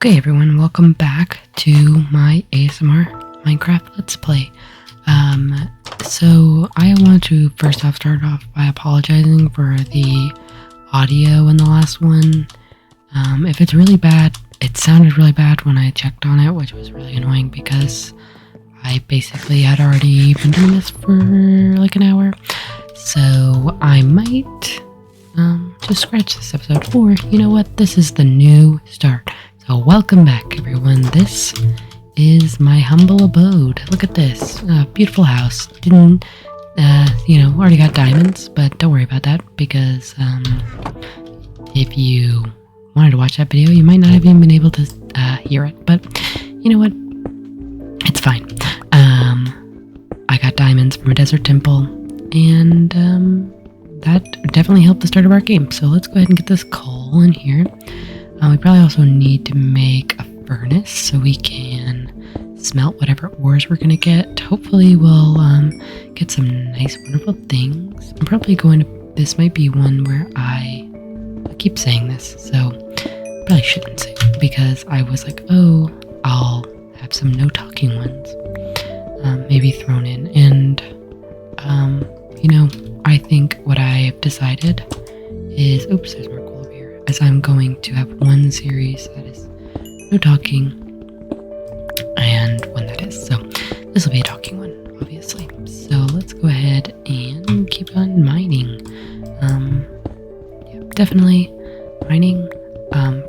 Okay everyone, welcome back to my ASMR Minecraft Let's Play. So I want to first off start off by apologizing for the audio in the last one. If it's really bad, it sounded really bad when I checked on it, which was really annoying because I basically had already been doing this for like an hour. So I might just scratch this episode, or you know what, this is the new start. So welcome back everyone, this is my humble abode. Look at this, beautiful house. Didn't, already got diamonds, but don't worry about that because if you wanted to watch that video, you might not have even been able to hear it, but you know what, it's fine. I got diamonds from a desert temple, and that definitely helped the start of our game. So let's go ahead and get this coal in here. We probably also need to make a furnace so we can smelt whatever ores we're gonna get. Hopefully we'll get some nice wonderful things. I'm probably going to, this might be one where I keep saying this, so probably shouldn't say it because I was like, oh, I'll have some no talking ones maybe thrown in. And I think what I've decided is, oops, there's more coal over here, as I'm going to have one series that is no talking and one that is. So this will be a talking one, obviously. So let's go ahead and keep on mining. Yeah, definitely mining.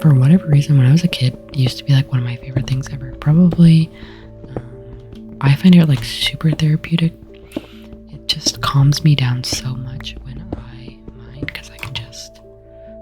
For whatever reason, when I was a kid, it used to be like one of my favorite things ever. Probably, I find it like super therapeutic. It just calms me down so much when I mine because I can just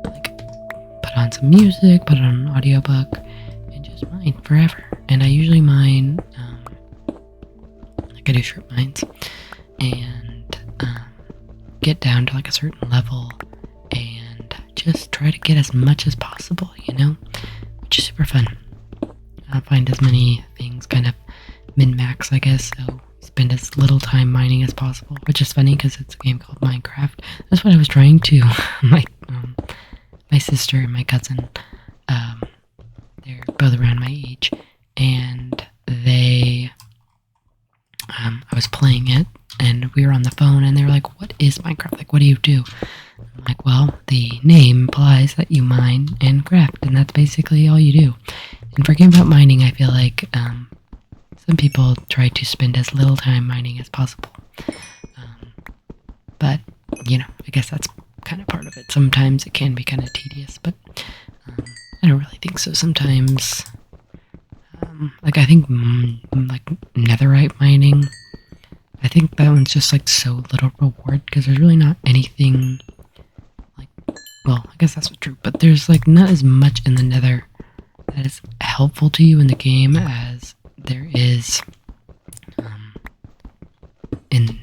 like put on some music, put on an audiobook, and just mine forever. And I usually mine, like I do short mines, and get down to like a certain level and just try to get as much as possible, which is super fun. I find as many things kind of min-max, I guess, so spend as little time mining as possible, which is funny because it's a game called Minecraft. That's what I was trying to. My sister and my cousin, they're both around my age, and I was playing it, and we were on the phone, and they were like, what is Minecraft? Like, what do you do? I'm like, well, the name implies that you mine and craft, and that's basically all you do. And for a game about mining, I feel like some people try to spend as little time mining as possible. But, I guess that's kind of part of it. Sometimes it can be kind of tedious, but I don't really think so. Sometimes, I think, like, netherite mining, I think that one's just, like, so little reward, because there's really not anything, like, well, I guess that's not true, but there's, like, not as much in the nether that is helpful to you in the game as there is in,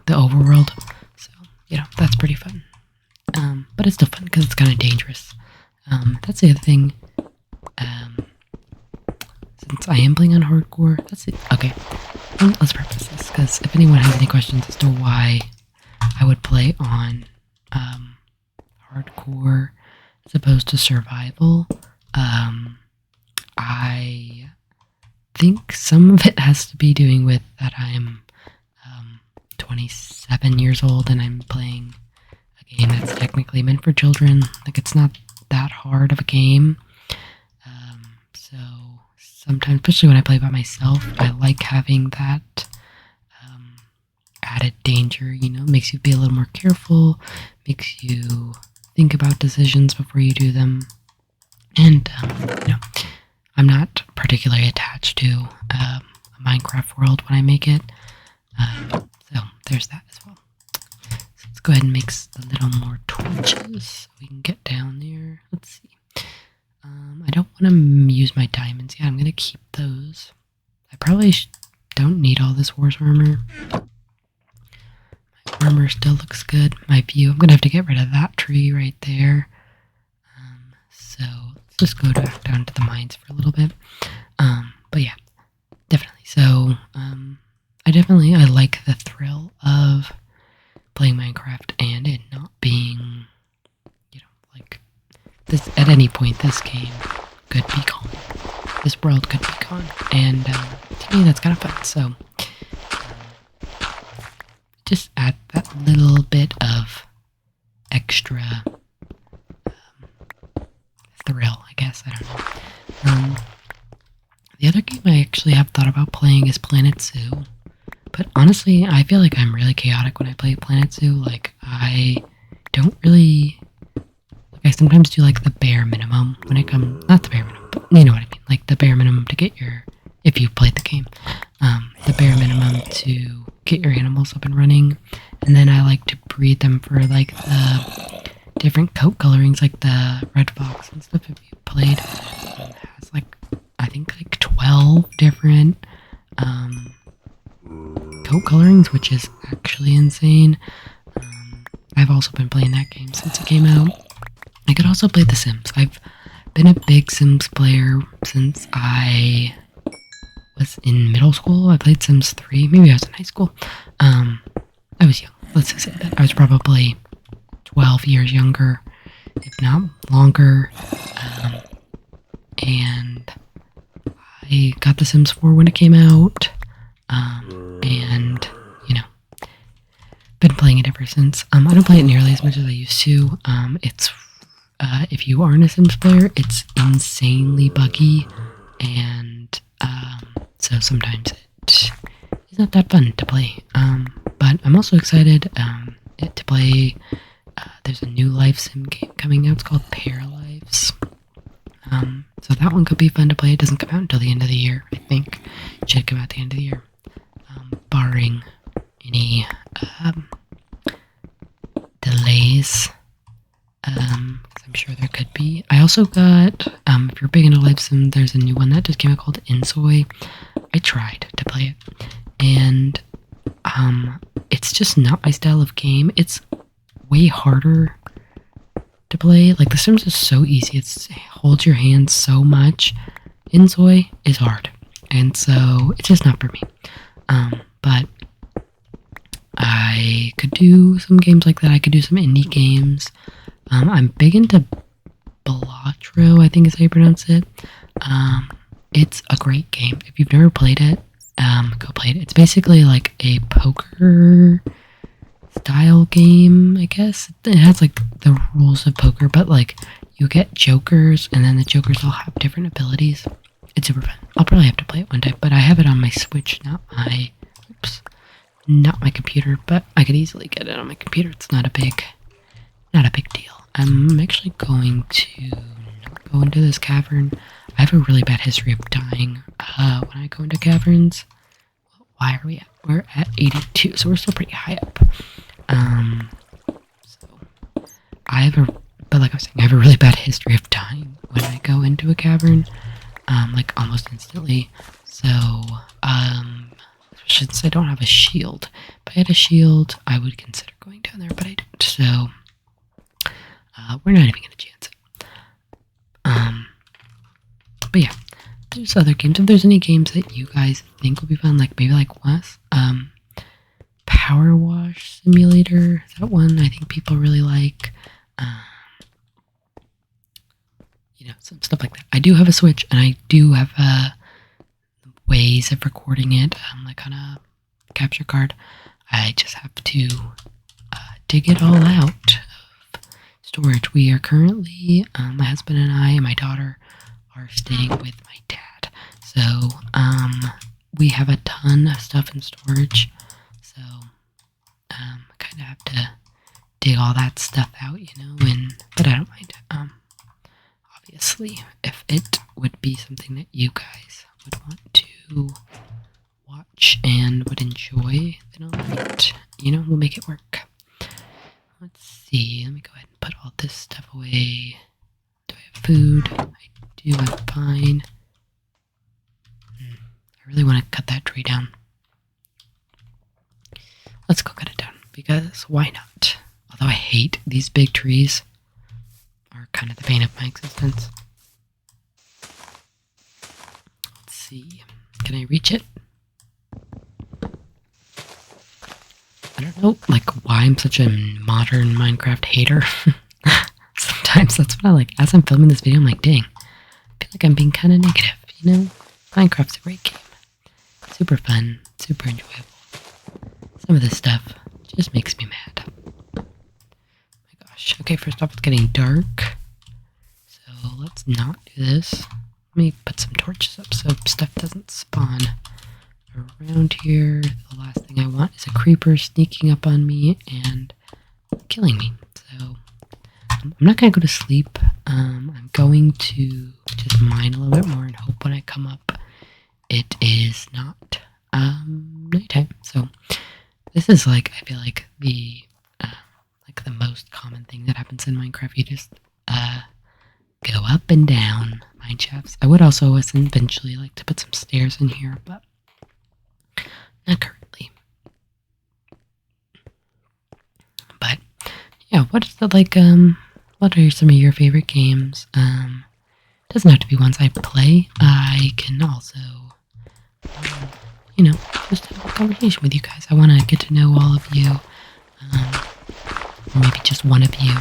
the overworld. So, that's pretty fun. But it's still fun because it's kind of dangerous. That's the other thing. Since I am playing on hardcore, that's it. Okay, let's preface this because if anyone has any questions as to why I would play on hardcore as opposed to survival, I think some of it has to be doing with that I'm 27 years old and I'm playing a game that's technically meant for children. Like, it's not that hard of a game. So sometimes, especially when I play by myself, I like having that added danger, makes you be a little more careful, makes you think about decisions before you do them. And, I'm not particularly attached to a Minecraft world when I make it. So there's that as well. So let's go ahead and make a little more torches so we can get down there. Let's see. I don't want to use my diamonds. Yeah, I'm going to keep those. I probably don't need all this horse armor. My armor still looks good. My view, I'm going to have to get rid of that tree right there. So let's just go back down to the mines for a little bit. But yeah, definitely. So I like the thrill of playing Minecraft and it not being, like this at any point. This game could be calm. this world could be gone. And to me, that's kind of fun. So just add that little bit of extra thrill, I guess. I don't know. The other game I actually have thought about playing is Planet Zoo. But honestly, I feel like I'm really chaotic when I play Planet Zoo. Like, I don't really... Like, I sometimes do, like, the bare minimum when it comes... Not the bare minimum, but you know what I mean. Like, the bare minimum to get your... If you've played the game. The bare minimum to get your animals up and running. And then I like to breed them for, like, the different coat colorings, like the red fox and stuff. If you played, it has, like, I think, like, 12 different... coat colorings, which is actually insane. I've also been playing that game since it came out. I could also play The Sims. I've been a big Sims player since I was in middle school. I played Sims 3. Maybe I was in high school. I was young. Let's just say that. I was probably 12 years younger, if not longer. And I got The Sims 4 when it came out. And, you know, been playing it ever since. I don't play it nearly as much as I used to. It's, if you aren't a Sims player, it's insanely buggy, and, so sometimes it's not that fun to play. But I'm also excited, to play, there's a new life sim game coming out. It's called Paralives. So that one could be fun to play. It doesn't come out until the end of the year, I think. It should come out at the end of the year. Barring any delays, I'm sure there could be. I also got, if you're big into live sim, there's a new one that just came out called Insoi. I tried to play it, and it's just not my style of game. It's way harder to play. Like, The Sims is so easy. It holds your hand so much. Insoi is hard, and so it's just not for me. But I could do some games like that. I could do some indie games. I'm big into Balatro, I think is how you pronounce it. It's a great game. If you've never played it, go play it. It's basically like a poker style game, I guess. It has like the rules of poker, but like you get jokers, and then the jokers all have different abilities. It's super fun. I'll probably have to play it one day, but I have it on my Switch, not my computer, but I could easily get it on my computer. It's not a big deal. I'm actually going to not go into this cavern. I have a really bad history of dying when I go into caverns. Why are we at? We're at 82, so we're still pretty high up. So but like I was saying, I have a really bad history of dying when I go into a cavern, like almost instantly. So, since I don't have a shield, if I had a shield, I would consider going down there, but I don't. So, we're not even gonna chance it. But yeah, there's other games. If there's any games that you guys think will be fun, like maybe like Wes, Power Wash Simulator, is that one I think people really like. You know, some stuff like that. I do have a Switch, and I do have ways of recording it, like on a capture card. I just have to dig it all out of storage. We are currently, my husband and I and my daughter are staying with my dad. So, we have a ton of stuff in storage. So, I kind of have to dig all that stuff out, you know, but I don't mind. Obviously, if it would be something that you guys would want to watch and would enjoy, then we'll make it work. Let's see, let me go ahead and put all this stuff away. Do I have food? I do have pine. I really want to cut that tree down. Let's go cut it down, because why not? Although I hate these big trees, are kind of the bane of my existence. Let's see, can I reach it? I don't know, like, why I'm such a modern Minecraft hater. Sometimes that's what I like. As I'm filming this video, I'm like, dang, I feel like I'm being kind of negative, you know? Minecraft's a great game. Super fun, super enjoyable. Some of this stuff just makes me mad. Oh my gosh. Okay, first off, it's getting dark. So let's not do this. Let me put some torches up so stuff doesn't spawn around here. The last thing I want is a creeper sneaking up on me and killing me. So I'm not going to go to sleep. I'm going to just mine a little bit more and hope when I come up it is not nighttime. So this is like, I feel like the most common thing that happens in Minecraft. You just go up and down mine shafts. I would also eventually like to put some stairs in here, but not currently. But yeah, what is the what are some of your favorite games? Doesn't have to be ones I play. I can also just have a conversation with you guys. I want to get to know all of you. Or maybe just one of you.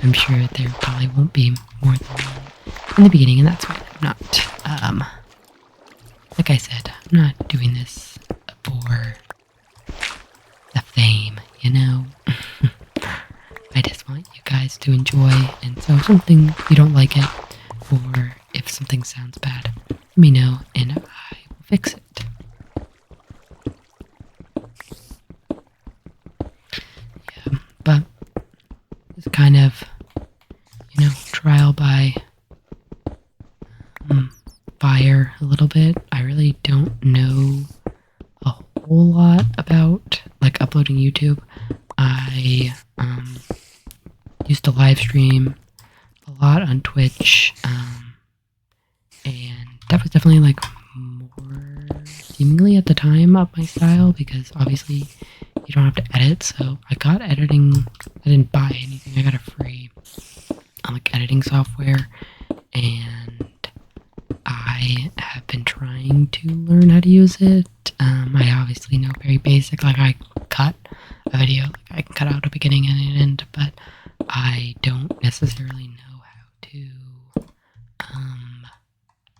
I'm sure there probably won't be more than one in the beginning, and that's fine. I'm not, like I said, I'm not doing this for the fame, you know? I just want you guys to enjoy, and so if something you don't like it, or if something sounds bad, let me know, and I will fix it. Yeah, but it's kind of, trial by fire a little bit. I really don't know a whole lot about, uploading YouTube. I, used to live stream a lot on Twitch, and that was definitely more seemingly at the time up my style, because obviously you don't have to edit. So I got editing. I didn't buy anything. I got a free editing software, and I have been trying to learn how to use it. I obviously know very basic. I cut a video. I can cut out a beginning and an end, but I don't necessarily know how to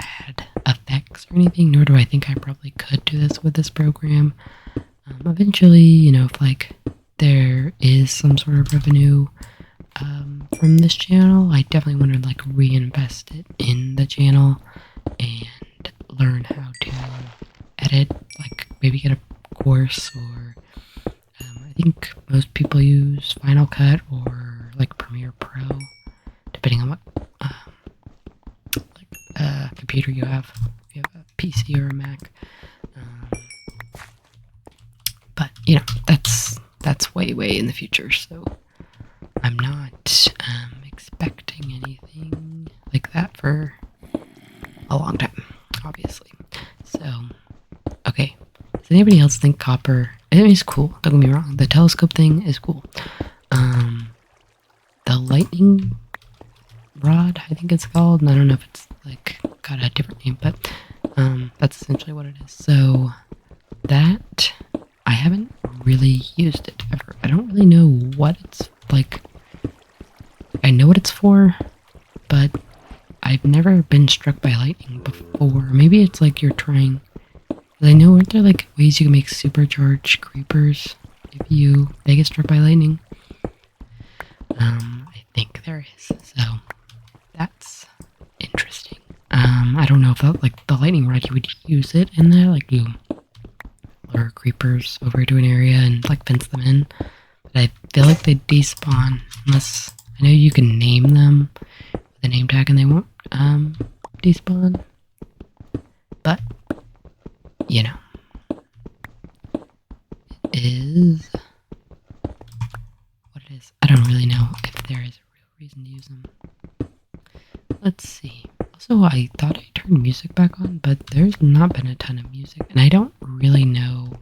add effects or anything, nor do I think I probably could do this with this program. Eventually, if there is some sort of revenue from this channel, I definitely want to reinvest it in the channel and learn how to edit, maybe get a course, or I think most people use Final Cut or Premiere Pro, depending on what computer you have, if you have a PC or a Mac. But that's way in the future, so I'm not expecting anything like that for a long time, obviously. So, okay. Does anybody else think copper? It's cool. Don't get me wrong. The telescope thing is cool. The lightning rod, I think it's called. And I don't know if it's got a different name, but that's essentially what it is. So that I haven't really used it ever. I don't really know what it's like. I know what it's for, but I've never been struck by lightning before. Maybe it's you're trying. I know, aren't there ways you can make supercharged creepers if they get struck by lightning? I think there is. So that's interesting. I don't know if that, the lightning rod, you would use it in there, you lure creepers over to an area and fence them in. But I feel like they despawn unless I know you can name them with a name tag and they won't despawn. But it is what it is. I don't really know if there is a real reason to use them. Let's see. Also, I thought I turned music back on, but there's not been a ton of music, and I don't really know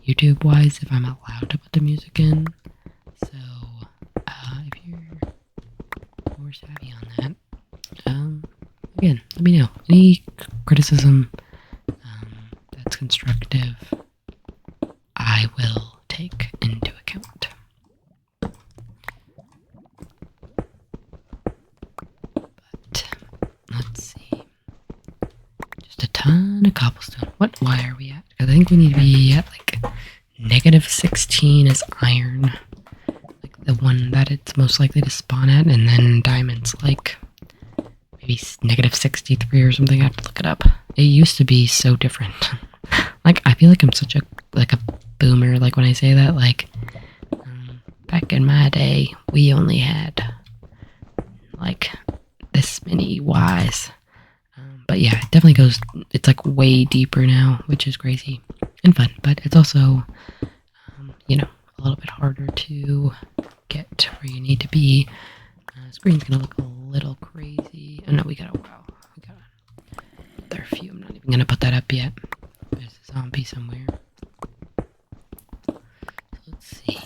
YouTube-wise if I'm allowed to put the music in. So, if you're more savvy on that, again, let me know. Any criticism that's constructive, I will take into account. But let's see. ton of cobblestone. Why are we at? Because I think we need to be at like -16 is iron. Like the one that it's most likely to spawn at, and then diamonds like maybe -63 or something. I have to look it up. It used to be so different. Like, I feel like I'm such a boomer, like when I say that, like, back in my day, we only had like this many Ys. But yeah, it definitely goes, it's like way deeper now, which is crazy and fun, but it's also, you know, a little bit harder to get where you need to be. Screen's gonna look a little crazy. Oh no, we got there are a few. I'm not even gonna put that up yet. There's a zombie somewhere. So let's see.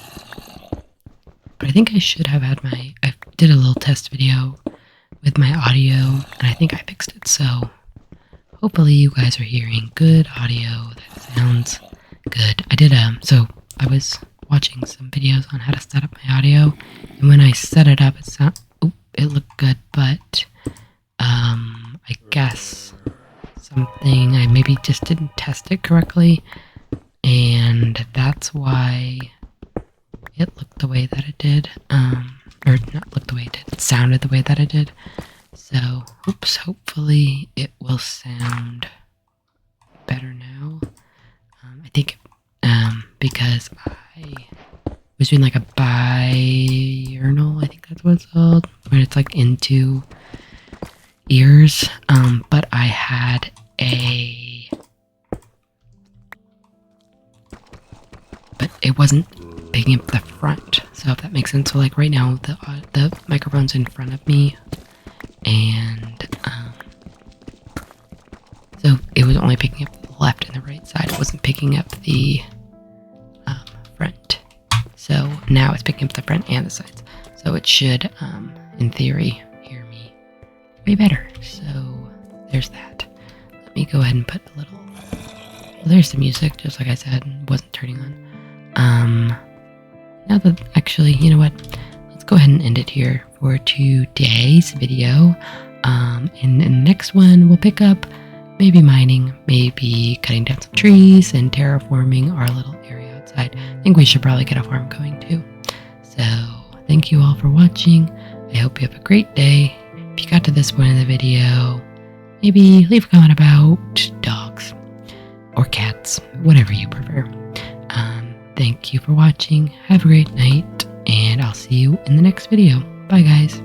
But I think I should have had I did a little test video with my audio, and I think I fixed it, so hopefully you guys are hearing good audio that sounds good. I did, so I was watching some videos on how to set up my audio, and when I set it up, it looked good, but, I guess something, I maybe just didn't test it correctly, and that's why it looked the way that it did, or not looked the way it did, it sounded the way that it did. So, hopefully it will sound better now. I think, because I was doing like a binaural, I think that's what it's called, when it's like into ears, but I had but it wasn't picking up the front, so if that makes sense. So like right now, the microphone's in front of me, and so it was only picking up the left and the right side. It wasn't picking up the front. So now it's picking up the front and the sides. So it should, in theory, hear me way better. So there's that. Let me go ahead and put a little. Well, there's the music, just like I said, wasn't turning on. Now that actually, you know what? Let's go ahead and end it here for today's video. In the next one, we'll pick up maybe mining, maybe cutting down some trees, and terraforming our little area outside. I think we should probably get a farm going too. So, thank you all for watching. I hope you have a great day. If you got to this point in the video, maybe leave a comment about dogs or cats, whatever you prefer. Thank you for watching. Have a great night, and I'll see you in the next video. Bye, guys.